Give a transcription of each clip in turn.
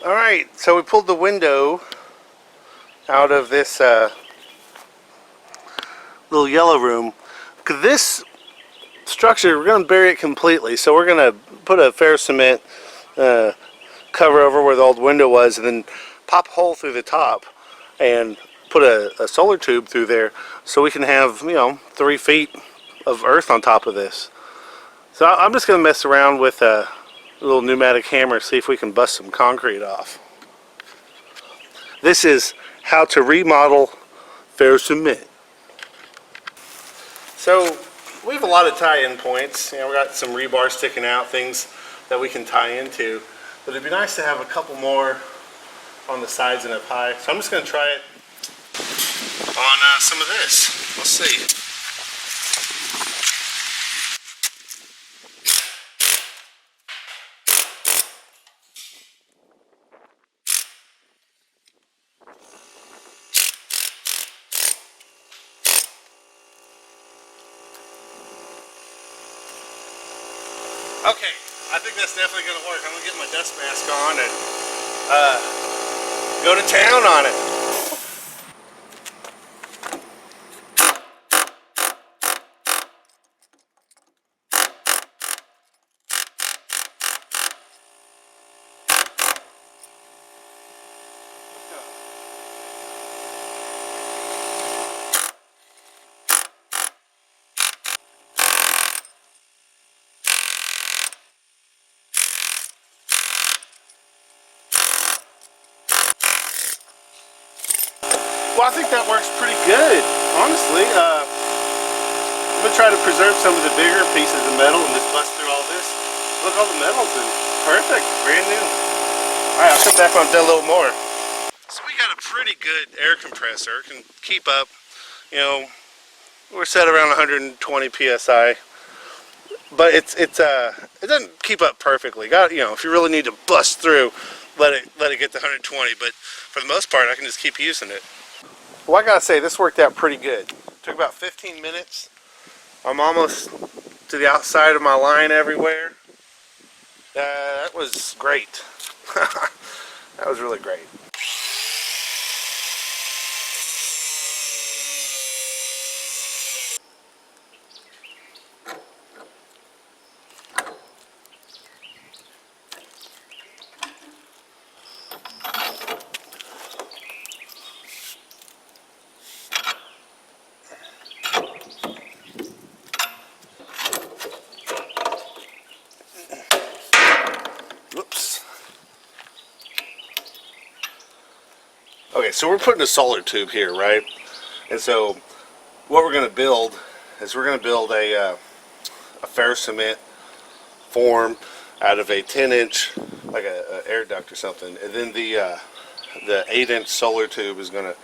Alright, so we pulled the window out of this little yellow room. This structure, we're going to bury it completely, so we're going to put a ferrocement cover over where the old window was, and then pop a hole through the top and put a solar tube through there so we can have, 3 feet of earth on top of this. So I'm just going to mess around with a little pneumatic hammer, see if we can bust some concrete off. This is how to remodel ferrocement. So we have a lot of tie-in points. We got some rebar sticking out, things that we can tie into. But it'd be nice to have a couple more on the sides and up high. So I'm just going to try it on some of this. Let's see. Okay, I think that's definitely going to work. I'm going to get my dust mask on and go to town on it. Well, I think that works pretty good, honestly. I'm going to try to preserve some of the bigger pieces of metal and just bust through all this. Look, all the metal's in perfect, brand new. Alright, I'll come back on that a little more. So we got a pretty good air compressor. It can keep up, we're set around 120 psi. But it doesn't keep up perfectly. If you really need to bust through, let it get to 120. But for the most part, I can just keep using it. Well, I gotta say, this worked out pretty good. Took about 15 minutes. I'm almost to the outside of my line everywhere. That was great. That was really great. Okay, so we're putting a solar tube here, right? And so what we're going to build is we're going to build a ferrocement form out of a 10-inch, like a air duct or something, and then the 8-inch solar tube is going to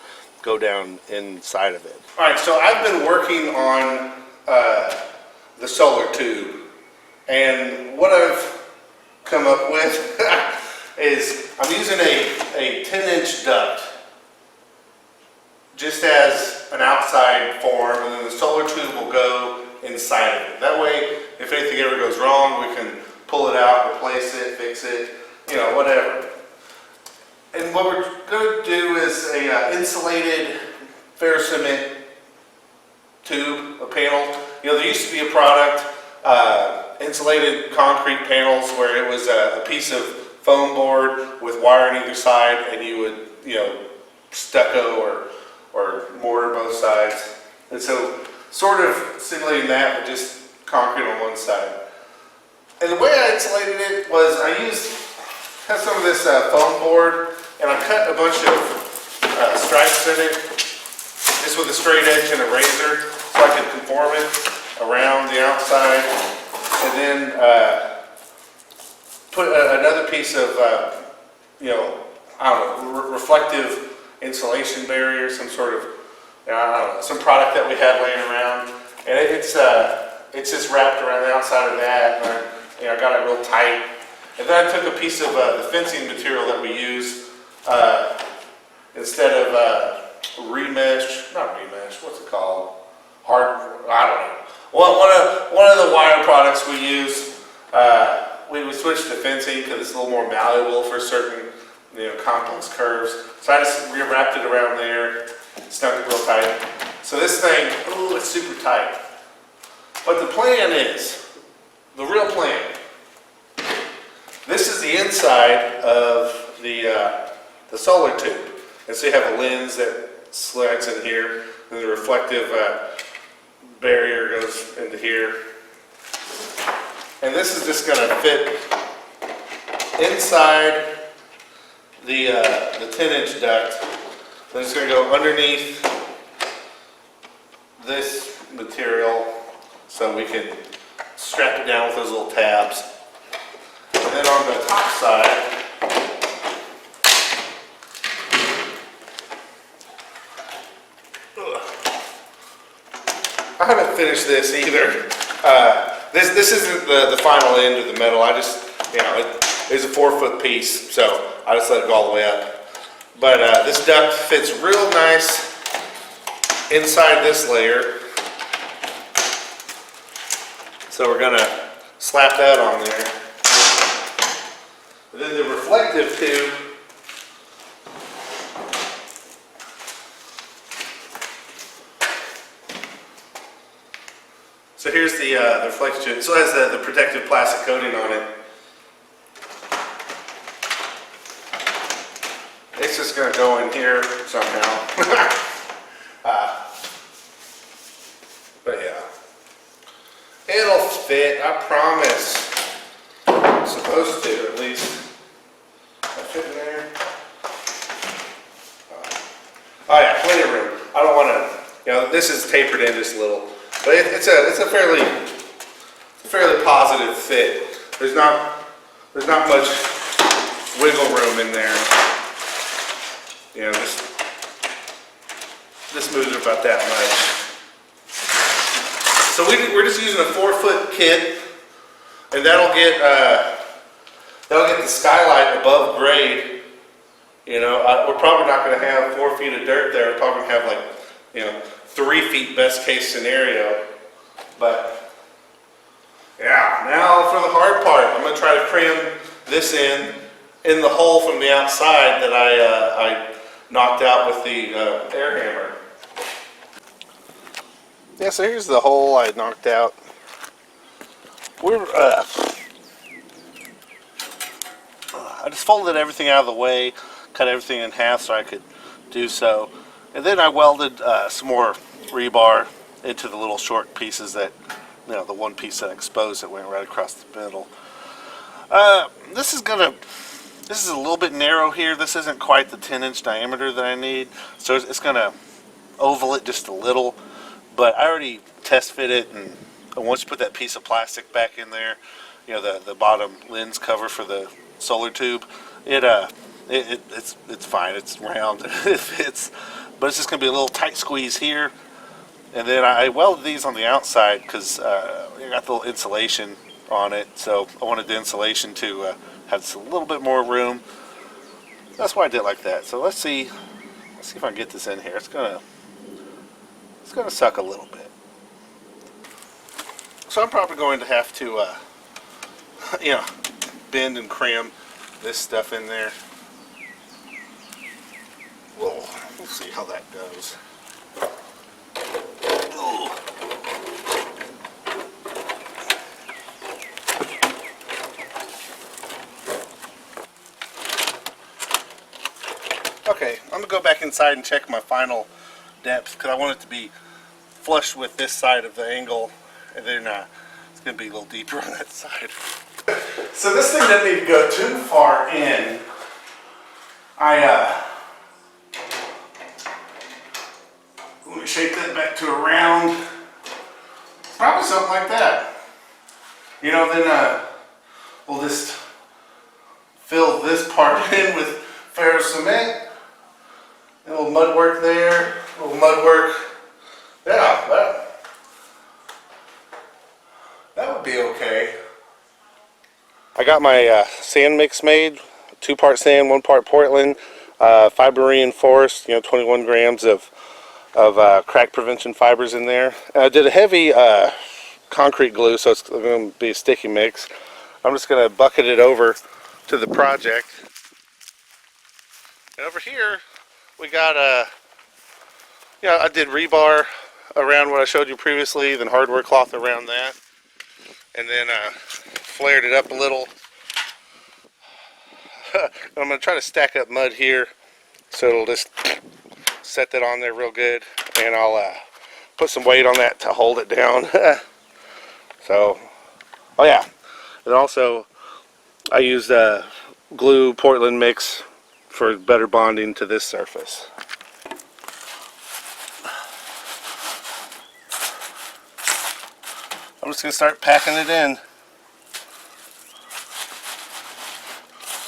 go down inside of it. All right, so I've been working on the solar tube, and what I've come up with is I'm using a 10-inch duct just as an outside form, and then the solar tube will go inside of it. That way, if anything ever goes wrong, we can pull it out, replace it, fix it, whatever. And what we're going to do is a insulated ferrocement tube, a panel. There used to be a product, insulated concrete panels, where it was a piece of foam board with wire on either side, and you would, stucco or mortar both sides. And so, sort of simulating that with just concrete on one side. And the way I insulated it was I had some of this foam board, and I cut a bunch of stripes in it, just with a straight edge and a razor, so I could conform it around the outside. And then put another piece of, reflective insulation barrier, some sort of, some product that we had laying around, and it's just wrapped around the outside of that, and I got it real tight. And then I took a piece of the fencing material that we use instead of what's it called? I don't know. One of the wire products we use, we switched to fencing because it's a little more malleable for certain complex curves. So I just wrapped it around there, stuck it real tight. So this thing, oh, it's super tight. But the plan is, the real plan, this is the inside of the solar tube. And so you have a lens that slides in here, and the reflective barrier goes into here. And this is just going to fit inside the 10-inch duct. Then it's going to go underneath this material so we can strap it down with those little tabs. And then on the top side, I haven't finished this either. This isn't the final end of the metal. I just, it's a 4-foot piece, so I just let it go all the way up. But this duct fits real nice inside this layer. So we're gonna slap that on there. And then the reflective tube, so here's the reflective tube. So it has the protective plastic coating on it. It's just going to go in here somehow. But yeah, it'll fit, I promise. It's supposed to, at least. Can I fit in there? Oh yeah, plenty of room. I don't want to, this is tapered in just a little. But it's a fairly positive fit. There's not much wiggle room in there. This moves about that much. So we're just using a 4-foot kit, and that'll get the skylight above grade. We're probably not going to have 4 feet of dirt there. We're probably going to have 3 feet best case scenario. But yeah, now for the hard part. I'm going to try to cram this in the hole from the outside that I knocked out with the air hammer. Yeah, so here's the hole I knocked out. I just folded everything out of the way, cut everything in half so I could do so. And then I welded some more rebar into the little short pieces that, the one piece that I exposed that went right across the middle. This is a little bit narrow here. This isn't quite the 10-inch diameter that I need, so it's going to oval it just a little. But I already test fit it, and once you put that piece of plastic back in there, the bottom lens cover for the solar tube, it's fine. It's round. It fits. But it's just going to be a little tight squeeze here. And then I welded these on the outside because I got the little insulation on it. So I wanted the insulation to have just a little bit more room. That's why I did it like that. So let's see if I can get this in here. It's gonna suck a little bit. So I'm probably going to have to bend and cram this stuff in there. Whoa, we'll see how that goes. Ooh. Okay, I'm going to go back inside and check my final depth because I want it to be flush with this side of the angle, and then it's going to be a little deeper on that side. So this thing doesn't need to go too far in. Let me shape that back to a round, probably something like that. Then we'll just fill this part in with ferrocement. A little mud work there, a little mud work. Yeah, that would be okay. I got my sand mix made, 2-part sand, 1 part Portland, fiber reinforced, 21 grams of crack prevention fibers in there. I did a heavy concrete glue, so it's going to be a sticky mix. I'm just going to bucket it over to the project. And over here, we got I did rebar around what I showed you previously, then hardware cloth around that, and then flared it up a little. I'm going to try to stack up mud here so it'll just set that on there real good, and I'll put some weight on that to hold it down. So, oh yeah, and also I used glue Portland mix for better bonding to this surface. I'm just going to start packing it in.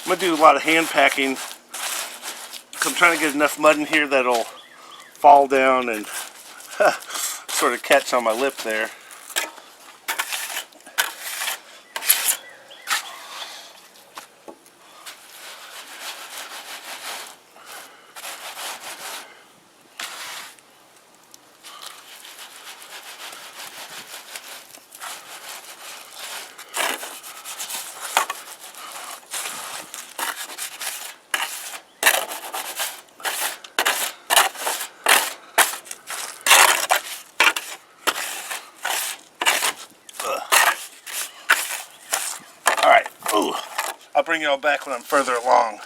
I'm going to do a lot of hand packing because I'm trying to get enough mud in here that'll fall down and sort of catch on my lip there. I'll bring y'all back when I'm further along.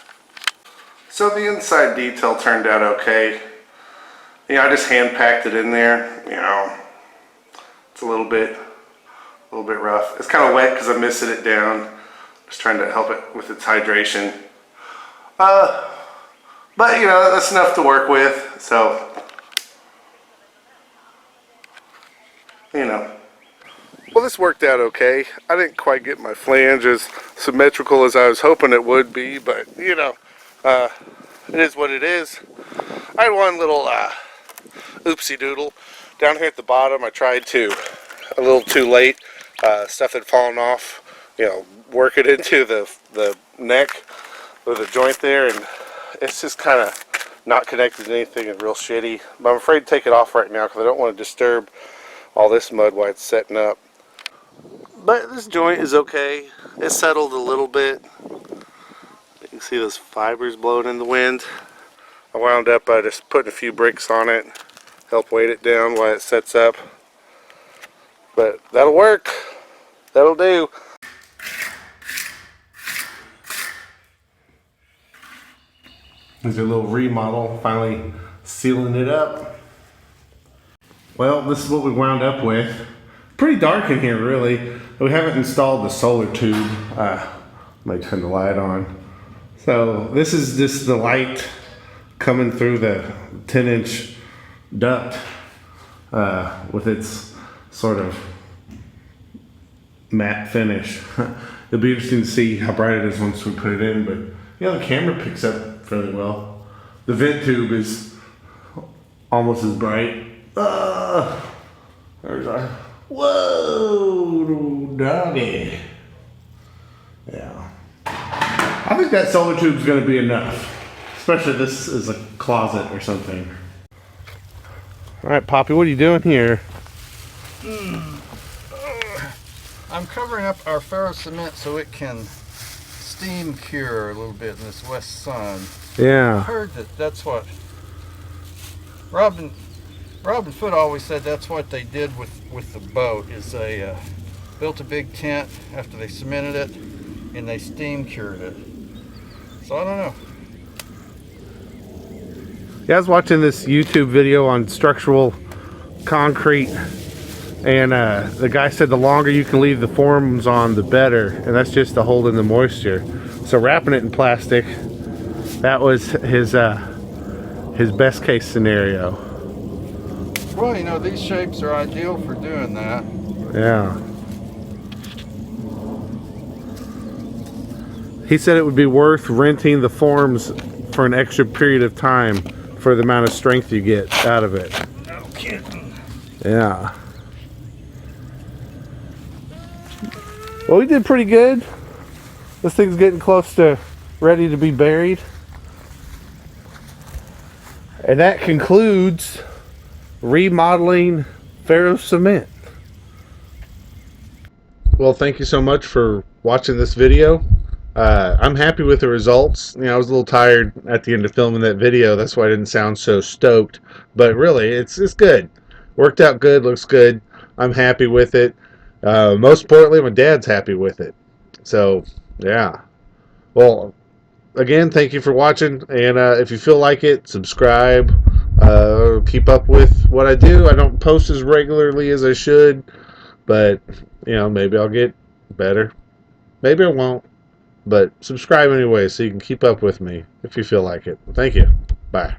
So the inside detail turned out okay. I just hand packed it in there. It's a little bit rough. It's kind of wet because I'm missing it down. Just trying to help it with its hydration. But that's enough to work with. So Well, this worked out okay. I didn't quite get my flange as symmetrical as I was hoping it would be, but it is what it is. I had one little oopsie doodle down here at the bottom. I tried to a little too late. Stuff had fallen off. Work it into the neck or the joint there, and it's just kind of not connected to anything and real shitty. But I'm afraid to take it off right now because I don't want to disturb all this mud while it's setting up. But this joint is okay. It settled a little bit. You can see those fibers blowing in the wind. I wound up by just putting a few bricks on it, help weight it down while it sets up. But that'll work. That'll do. There's a little remodel, finally sealing it up. Well, this is what we wound up with. Pretty dark in here, really. We haven't installed the solar tube. Might turn the light on. So this is just the light coming through the 10-inch duct with its sort of matte finish. It'll be interesting to see how bright it is once we put it in, but the camera picks up fairly well. The vent tube is almost as bright. There's our, whoa, doggy. Yeah. I think that solar tube is going to be enough. Especially if this is a closet or something. Alright, Poppy, what are you doing here? I'm covering up our ferrocement so it can steam cure a little bit in this west sun. Yeah. I heard that's what Robin Foote always said that's what they did with the boat, is they built a big tent after they cemented it and they steam cured it. So I don't know. Yeah, I was watching this YouTube video on structural concrete, and the guy said the longer you can leave the forms on, the better, and that's just to hold in the moisture. So wrapping it in plastic, that was his best case scenario. Well, these shapes are ideal for doing that. Yeah. He said it would be worth renting the forms for an extra period of time for the amount of strength you get out of it. No kidding. Yeah. Well, we did pretty good. This thing's getting close to ready to be buried. And that concludes remodeling Ferrocement. Well, thank you so much for watching this video. I'm happy with the results. I was a little tired at the end of filming that video. That's why I didn't sound so stoked. But really, it's good. Worked out good. Looks good. I'm happy with it. Most importantly, my dad's happy with it. So, yeah. Well, again, thank you for watching. And if you feel like it, subscribe. Keep up with what I do. I don't post as regularly as I should. But, maybe I'll get better. Maybe I won't. But subscribe anyway so you can keep up with me if you feel like it. Thank you. Bye.